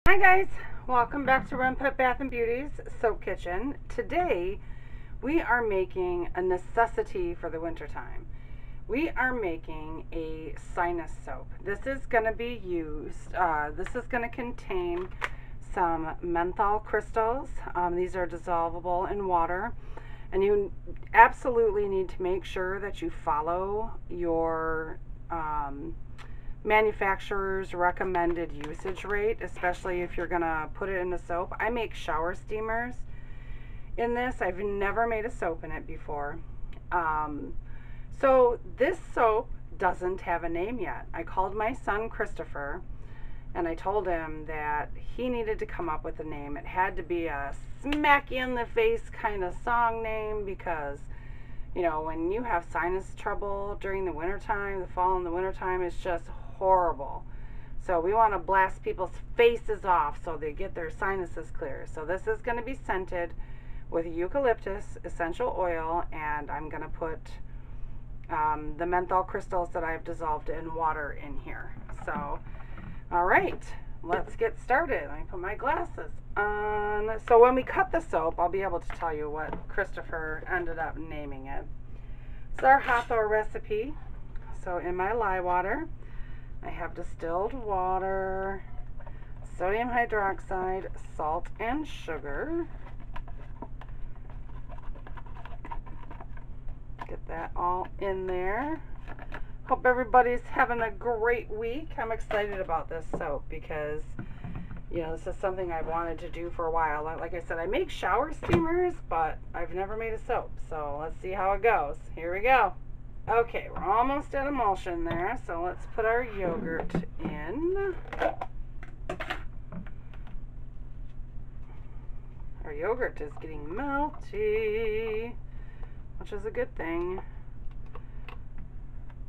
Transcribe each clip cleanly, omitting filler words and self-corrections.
Hi guys, welcome back to Renpet Bath Beauty's Soap Kitchen. Today we are making a necessity for the wintertime. We are making a sinus soap. This is going to be used, this is going to contain some menthol crystals. These are dissolvable in water, and you absolutely need to make sure that you follow your manufacturer's recommended usage rate, especially if you're gonna put it in a soap. I make shower steamers in this. I've never made a soap in it before. So this soap doesn't have a name yet. I called my son Christopher and I told him that he needed to come up with a name. It had to be a smack you in the face kind of song name, because you know, when you have sinus trouble during the wintertime, the fall and the wintertime, it's just horrible. So we want to blast people's faces off so they get their sinuses clear. So this is going to be scented with Eucalyptus Essential Oil, and I'm going to put the menthol crystals that I've dissolved in water in here. So, all right, let's get started. Let me put my glasses on. So when we cut the soap, I'll be able to tell you what Christopher ended up naming it. It's our Hawthorne recipe. So in my lye water, I have distilled water, sodium hydroxide, salt, and sugar. Get that all in there. Hope everybody's having a great week. I'm excited about this soap because, you know, this is something I've wanted to do for a while. Like I said, I make shower steamers, but I've never made a soap. So let's see how it goes. Here we go. Okay, we're almost at emulsion there, so let's put our yogurt in. Our yogurt is getting melty, which is a good thing.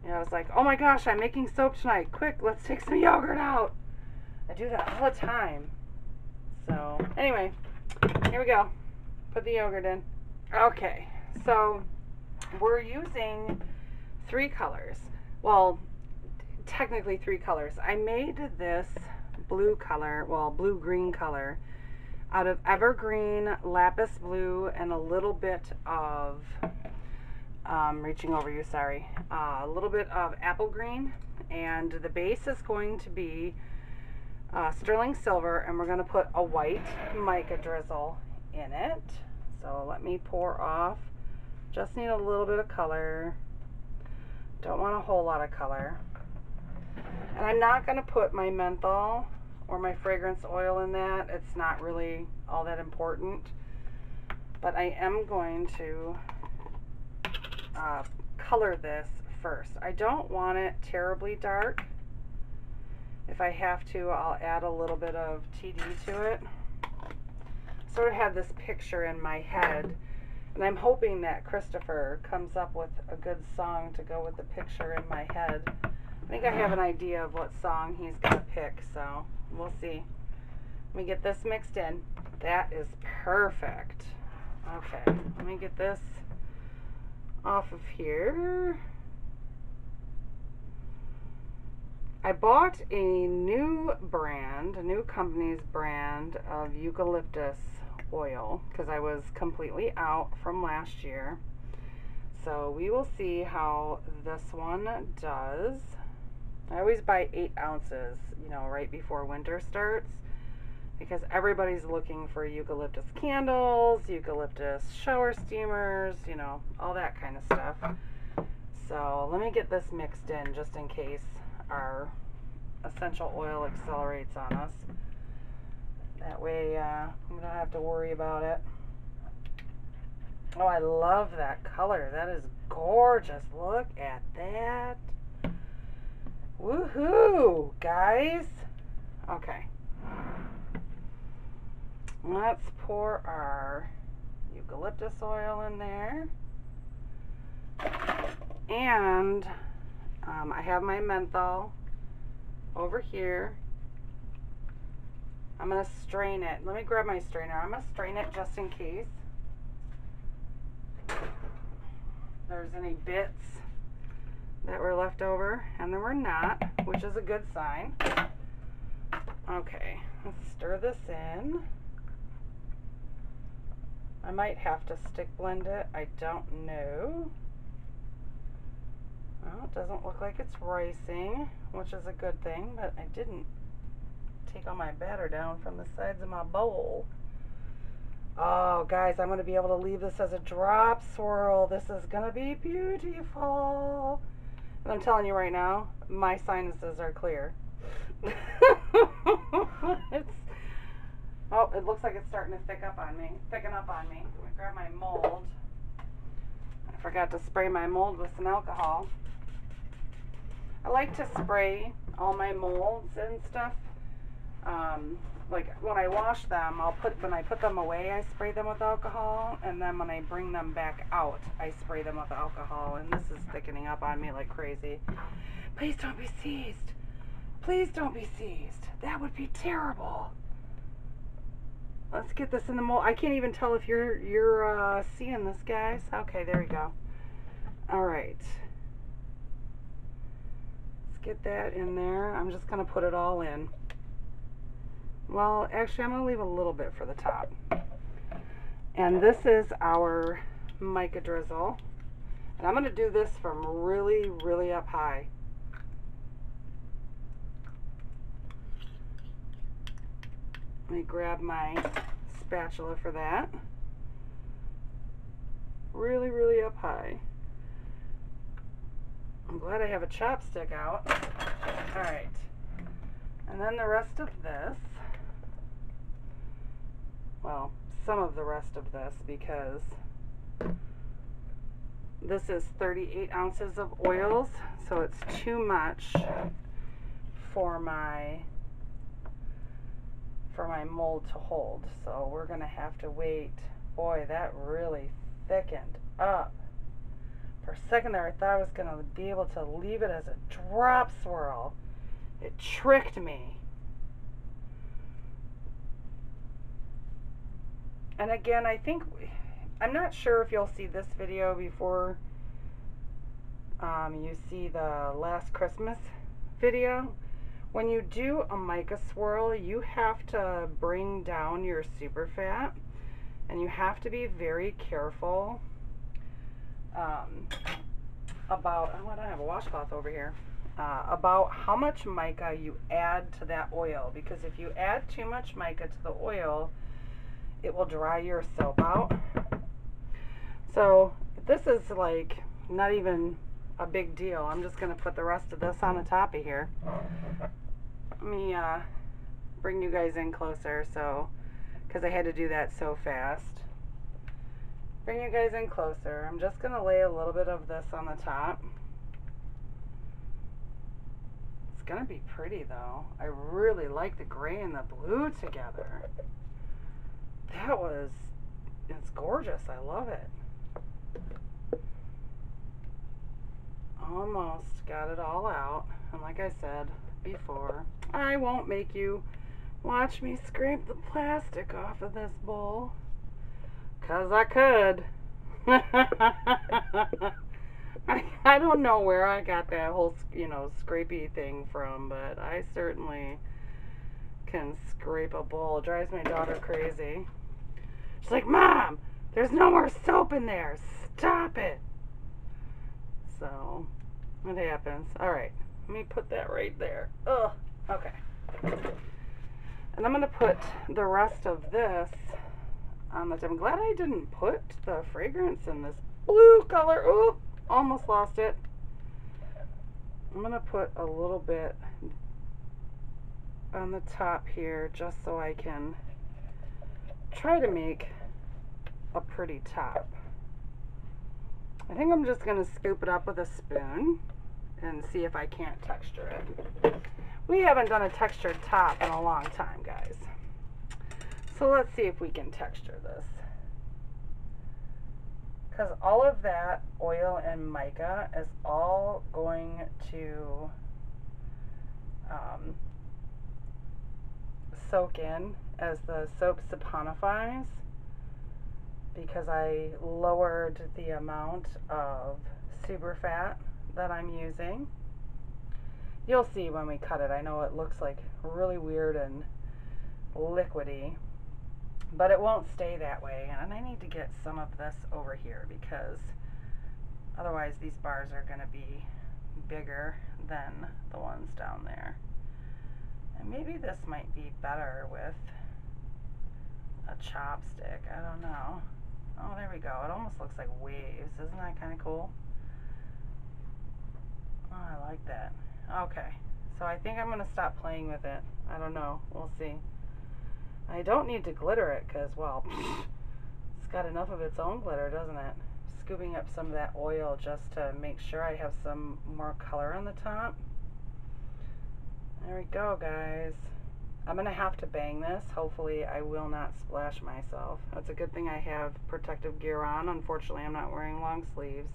Yeah, I was like, oh my gosh, I'm making soap tonight. Quick, let's take some yogurt out. I do that all the time. So, anyway, here we go. Put the yogurt in. Okay, so we're using 3 colors. Well, technically 3 colors. I made this blue color, well, blue-green color, out of evergreen, lapis blue, and a little bit of, reaching over you, sorry, a little bit of apple green. And the base is going to be sterling silver, and we're going to put a white mica drizzle in it. So let me pour off. Just need a little bit of color. Don't want a whole lot of color. And I'm not going to put my menthol or my fragrance oil in that. It's not really all that important. But I am going to color this first. I don't want it terribly dark. If I have to, I'll add a little bit of TD to it. Sort of have this picture in my head, and I'm hoping that Christopher comes up with a good song to go with the picture in my head. I think I have an idea of what song he's going to pick, so we'll see. Let me get this mixed in. That is perfect. Okay, let me get this off of here. I bought a new brand, a new company's brand of eucalyptus oil because I was completely out from last year. So we will see how this one does. I always buy 8 ounces, you know, right before winter starts, because everybody's looking for eucalyptus candles, eucalyptus shower steamers, you know, all that kind of stuff. So let me get this mixed in just in case our essential oil accelerates on us. That way we don't have to worry about it. Oh, I love that color. That is gorgeous. Look at that. Woohoo, guys. Okay. Let's pour our eucalyptus oil in there. And I have my menthol over here. I'm going to strain it. Let me grab my strainer. I'm going to strain it just in case there's any bits that were left over, and there were not, which is a good sign. Okay, let's stir this in. I might have to stick blend it. I don't know. Well, it doesn't look like it's ricing, which is a good thing, but I didn't take all my batter down from the sides of my bowl. Oh, guys, I'm going to be able to leave this as a drop swirl. This is going to be beautiful. And I'm telling you right now, my sinuses are clear. Oh, it looks like it's starting to thicken up on me. I'm going to grab my mold. I forgot to spray my mold with some alcohol. I like to spray all my molds and stuff. Like when I wash them, when I put them away, I spray them with alcohol, and then when I bring them back out, I spray them with alcohol. And this is thickening up on me like crazy. Please don't be seized. Please don't be seized. That would be terrible. Let's get this in the mold. I can't even tell if you're seeing this, guys. Okay, there we go. All right. Let's get that in there. I'm just going to put it all in. Well, actually, I'm going to leave a little bit for the top. And this is our mica drizzle. And I'm going to do this from really, really up high. Let me grab my spatula for that. Really, really up high. I'm glad I have a chopstick out. All right. And then the rest of this, well, some of the rest of this, because this is 38 ounces of oils, so it's too much for my mold to hold. So we're going to have to wait. Boy, that really thickened up. For a second there, I thought I was going to be able to leave it as a drop swirl. It tricked me. And again, I'm not sure if you'll see this video before you see the last Christmas video. When you do a mica swirl, you have to bring down your super fat, and you have to be very careful about, oh, I don't have a washcloth over here, about how much mica you add to that oil, because if you add too much mica to the oil, it will dry your soap out. So this is like not even a big deal. I'm just going to put the rest of this on the top of here. Let me bring you guys in closer, so because I had to do that so fast. Bring you guys in closer. I'm just going to lay a little bit of this on the top. It's going to be pretty though. I really like the gray and the blue together. It's gorgeous. I love it. Almost got it all out. And like I said before, I won't make you watch me scrape the plastic off of this bowl, 'cause I could. I don't know where I got that whole, scrapey thing from, but I certainly can scrape a bowl. It drives my daughter crazy. She's like, Mom, there's no more soap in there. Stop it. So, it happens. All right. Let me put that right there. Ugh. Okay. And I'm going to put the rest of this on the top. I'm glad I didn't put the fragrance in this blue color. Ooh, almost lost it. I'm going to put a little bit on the top here just so I can try to make a pretty top. I think I'm just going to scoop it up with a spoon and see if I can't texture it. We haven't done a textured top in a long time, guys. So let's see if we can texture this. Because all of that oil and mica is all going to soak in as the soap saponifies, because I lowered the amount of super fat that I'm using. You'll see when we cut it. I know it looks like really weird and liquidy, but it won't stay that way. And I need to get some of this over here because otherwise these bars are going to be bigger than the ones down there. And maybe this might be better with a chopstick. I don't know. Oh, there we go. It almost looks like waves. Isn't that kind of cool? Oh, I like that. Okay, so I think I'm going to stop playing with it. I don't know. We'll see. I don't need to glitter it because, well, it's got enough of its own glitter, doesn't it? Scooping up some of that oil just to make sure I have some more color on the top. There we go, guys. I'm going to have to bang this. Hopefully I will not splash myself. That's a good thing I have protective gear on. Unfortunately, I'm not wearing long sleeves.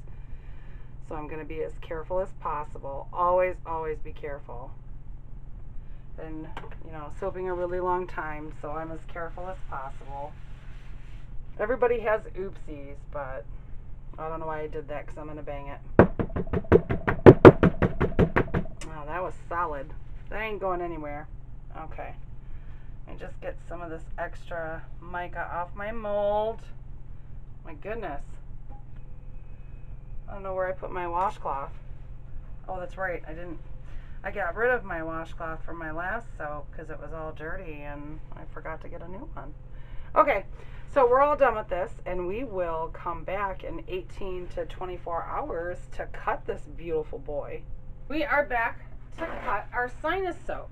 So I'm going to be as careful as possible. Always, always be careful. And, you know, soaping a really long time, so I'm as careful as possible. Everybody has oopsies, but I don't know why I did that because I'm going to bang it. Oh, that was solid. That ain't going anywhere. Okay. And just get some of this extra mica off my mold. My goodness. I don't know where I put my washcloth. Oh, that's right. I got rid of my washcloth from my last soap because it was all dirty and I forgot to get a new one. Okay, so we're all done with this and we will come back in 18 to 24 hours to cut this beautiful boy. We are back to cut our Sinus soap.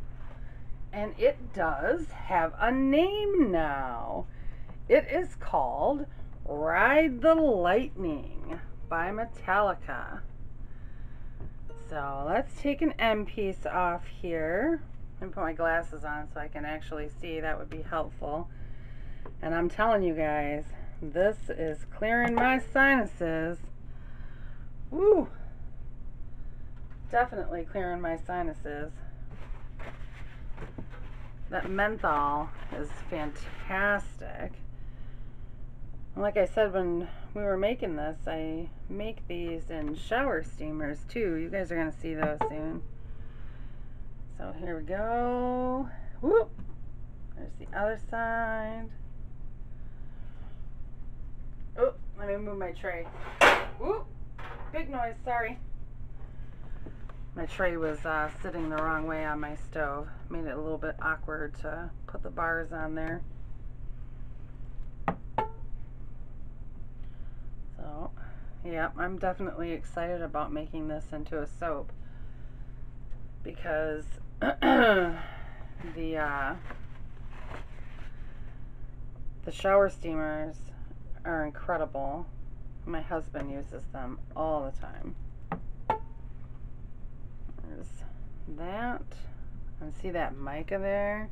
And it does have a name now. It is called Ride the Lightning by Metallica. So let's take an M piece off here and put my glasses on so I can actually see. That would be helpful. And I'm telling you guys, this is clearing my sinuses. Woo! Definitely clearing my sinuses. That menthol is fantastic. Like I said when we were making this, I make these in shower steamers too. You guys are going to see those soon. So here we go. Whoop! There's the other side. Oh, let me move my tray. Whoop! Big noise, sorry. My tray was sitting the wrong way on my stove. Made it a little bit awkward to put the bars on there. So, yeah, I'm definitely excited about making this into a soap because the shower steamers are incredible. My husband uses them all the time. There's that. And see that mica there?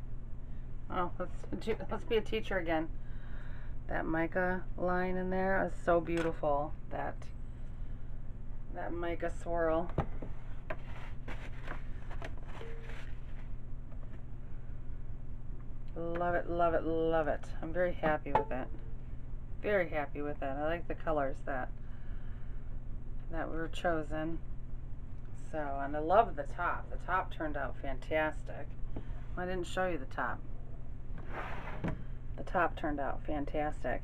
Oh, let's be a teacher again. That mica line in there is so beautiful. That mica swirl. Love it, love it, love it. I'm very happy with it. Very happy with it. I like the colors that were chosen. So, and I love the top. The top turned out fantastic. Well, I didn't show you the top. The top turned out fantastic.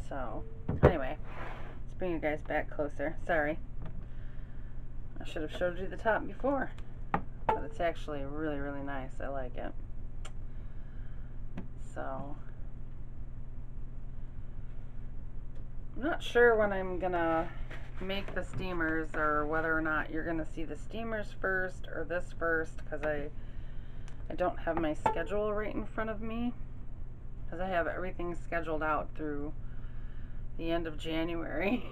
So, anyway, let's bring you guys back closer. Sorry. I should have showed you the top before. But it's actually really, really nice. I like it. So, I'm not sure when I'm gonna make the steamers or whether or not you're gonna see the steamers first or this first, because I don't have my schedule right in front of me, because I have everything scheduled out through the end of January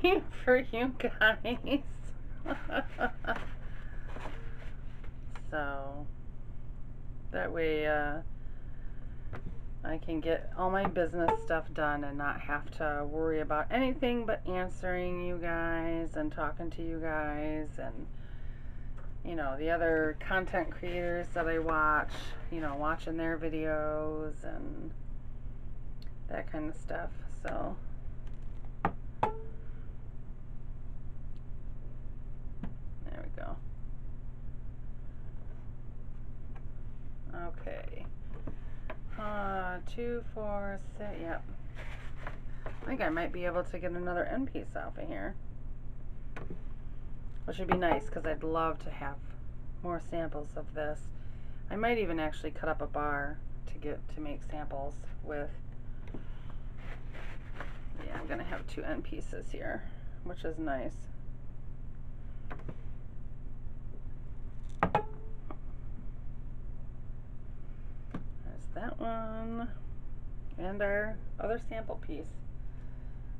for you guys. So that way I can get all my business stuff done and not have to worry about anything but answering you guys and talking to you guys and, you know, the other content creators that I watch, you know, watching their videos and that kind of stuff. So there we go. Okay. 2, 4, 6, yep. I think I might be able to get another end piece off of here, which would be nice because I'd love to have more samples of this. I might even actually cut up a bar to make samples with. Yeah, I'm gonna have 2 end pieces here, which is nice. There's that one, and our other sample piece.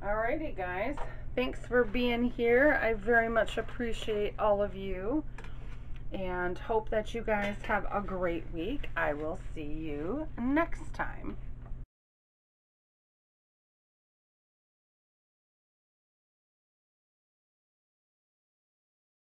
Alrighty guys, thanks for being here. I very much appreciate all of you and hope that you guys have a great week. I will see you next time.